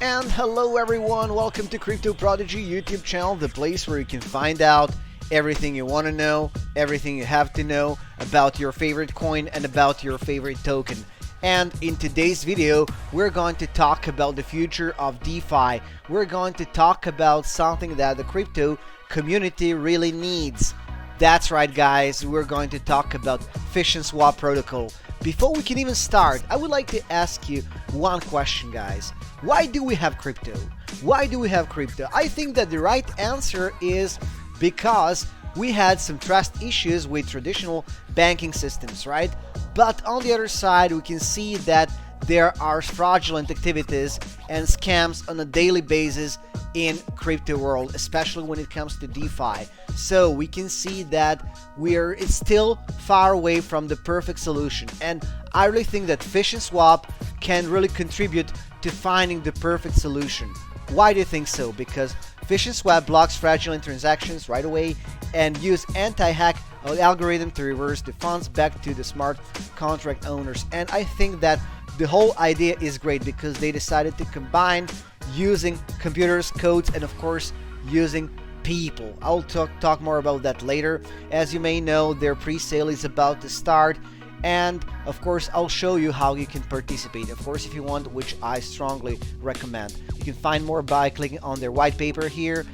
And hello everyone, welcome to Crypto Prodigy YouTube channel, the place where you can find out everything you want to know, everything you have to know about your favorite coin and about your favorite token. And in today's video, we're going to talk about the future of DeFi. We're going to talk about something that the crypto community really needs. That's right guys, we're going to talk about Fissionswap protocol. Before we can even start, I would like to ask you one question guys. Why do we have crypto? Why do we have crypto? I think that the right answer is because we had some trust issues with traditional banking systems, right? But on the other side, we can see that there are fraudulent activities and scams on a daily basis in crypto world, especially when it comes to DeFi. So we can see that it's still far away from the perfect solution. And I really think that Fissionswap can really contribute to finding the perfect solution. Why do you think so? Because Fissionswap blocks fraudulent transactions right away and use anti-hack algorithm to reverse the funds back to the smart contract owners. And I think that the whole idea is great because they decided to combine using computers, codes, and of course using people. I'll talk more about that later. As you may know, their pre-sale is about to start, and of course I'll show you how you can participate, of course, if you want, which I strongly recommend. You can find more by clicking on their white paper here.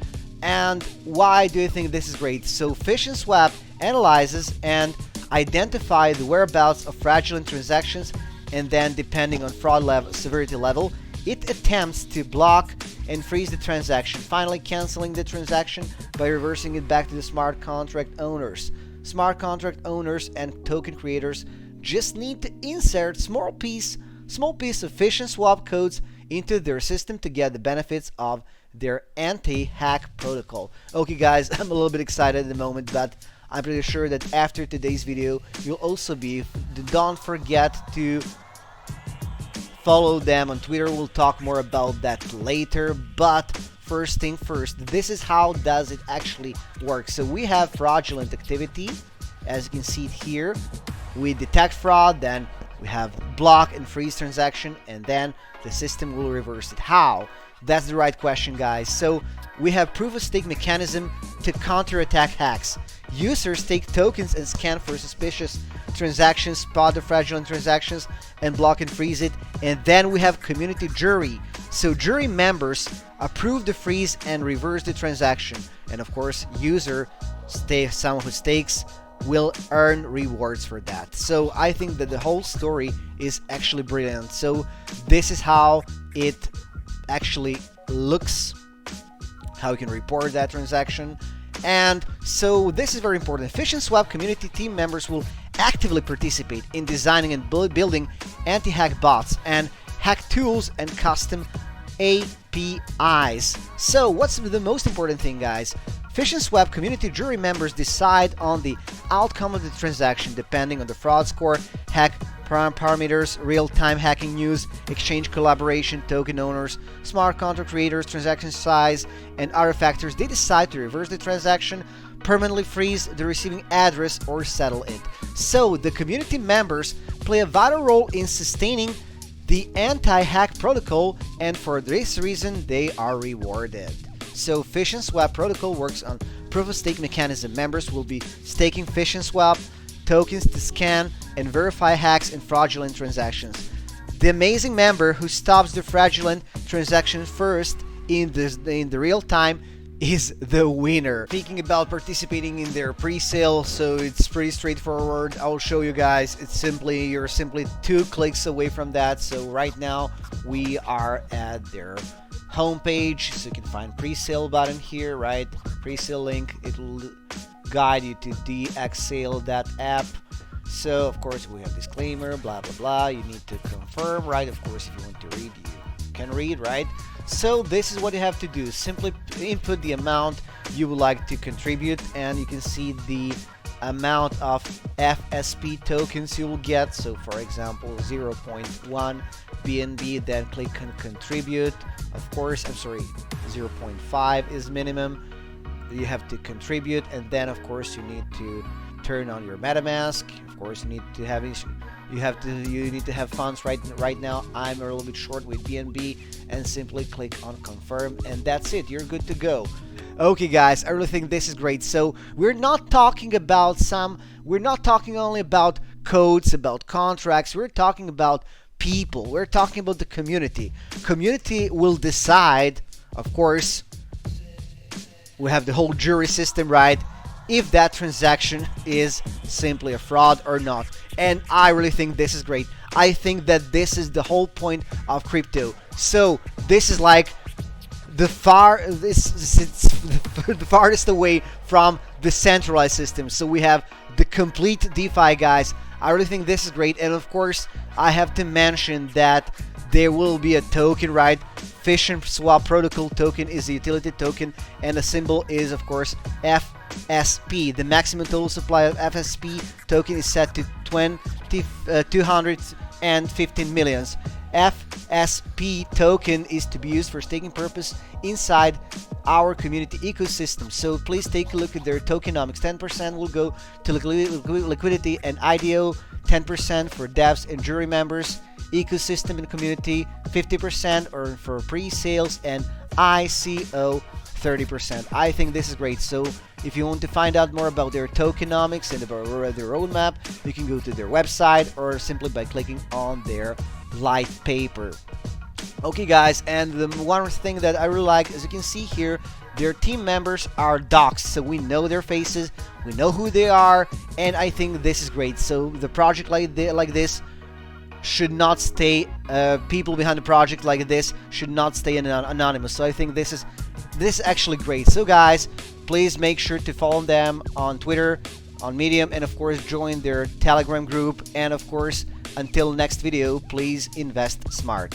And why do you think this is great? So Fissionswap analyzes and identifies the whereabouts of fraudulent transactions, and then depending on fraud severity level, it attempts to block and freeze the transaction, finally canceling the transaction by reversing it back to the smart contract owners. Smart contract owners and token creators just need to insert small piece of Fissionswap codes into their system to get the benefits of their anti-hack protocol. Okay guys, I'm a little bit excited at the moment, but I'm pretty sure that after today's video you'll also be. Don't forget to follow them on Twitter. We'll talk more about that later, but first thing first, this is how does it actually work. So we have fraudulent activity, as you can see it here. We detect fraud, then we have block and freeze transaction, and then the system will reverse it. How? That's the right question guys. So we have proof of stake mechanism to counterattack hacks. Users stake tokens and scan for suspicious transactions, spot the fraudulent transactions, and block and freeze it. And then we have community jury. So jury members approve the freeze and reverse the transaction. And of course, someone who stakes will earn rewards for that. So I think that the whole story is actually brilliant. So this is how it actually looks, how you can report that transaction. And so this is very important. Fissionswap community team members will actively participate in designing and building anti-hack bots and hack tools and custom APIs. So what's the most important thing guys? Fissionswap community jury members decide on the outcome of the transaction depending on the fraud score, hack parameters, real-time hacking news, exchange collaboration, token owners, smart contract creators, transaction size, and other factors. They decide to reverse the transaction, permanently freeze the receiving address, or settle it. So the community members play a vital role in sustaining the anti-hack protocol, and for this reason they are rewarded. So Fissionswap protocol works on proof-of-stake mechanism. Members will be staking Fissionswap tokens to scan and verify hacks and fraudulent transactions. The amazing member who stops the fraudulent transaction first in the real time is the winner. Speaking about participating in their pre-sale, so it's pretty straightforward. I'll show you guys. You're simply 2 clicks away from that. So right now we are at their homepage, so you can find pre-sale button here, right? Pre-sale link. It'll guide you to de-exhale that app. So of course we have disclaimer, blah blah blah. You need to confirm, right? Of course, if you want to read, you can read, right? So this is what you have to do. Simply input the amount you would like to contribute, and you can see the amount of FSP tokens you will get. So for example 0.1 BNB, then click on contribute. Of course, 0.5 is minimum. You have to contribute, and then of course you need to turn on your MetaMask. Of course, you need to have You need to have funds right now. I'm a little bit short with BNB, and simply click on confirm, and that's it. You're good to go. Okay, guys, I really think this is great. So we're not talking only about codes, about contracts. We're talking about people. We're talking about the community. Community will decide, of course. We have the whole jury system, right? If that transaction is simply a fraud or not. And I really think this is great. I think that this is the whole point of crypto. So this is like the farthest away from the centralized system. So we have the complete DeFi, guys. I really think this is great. And of course, I have to mention that there will be a token, right? Fissionswap protocol token is the utility token, and the symbol is, of course, FSP. The maximum total supply of FSP token is set to 215 millions. FSP token is to be used for staking purpose inside our community ecosystem. So please take a look at their tokenomics. 10% will go to liquidity and IDO, 10% for devs and jury members, ecosystem and community 50%, or for pre-sales, and ICO 30%. I think this is great. So if you want to find out more about their tokenomics and about their roadmap, you can go to their website or simply by clicking on their light paper. Okay, guys, and the one thing that I really like, as you can see here, their team members are doxed, so we know their faces, we know who they are, and I think this is great. So the project like this should not stay, people behind the project like this should not stay anonymous. So I think this is actually great. So guys, please make sure to follow them on Twitter, on Medium, and of course join their Telegram group. And of course, until next video, please invest smart.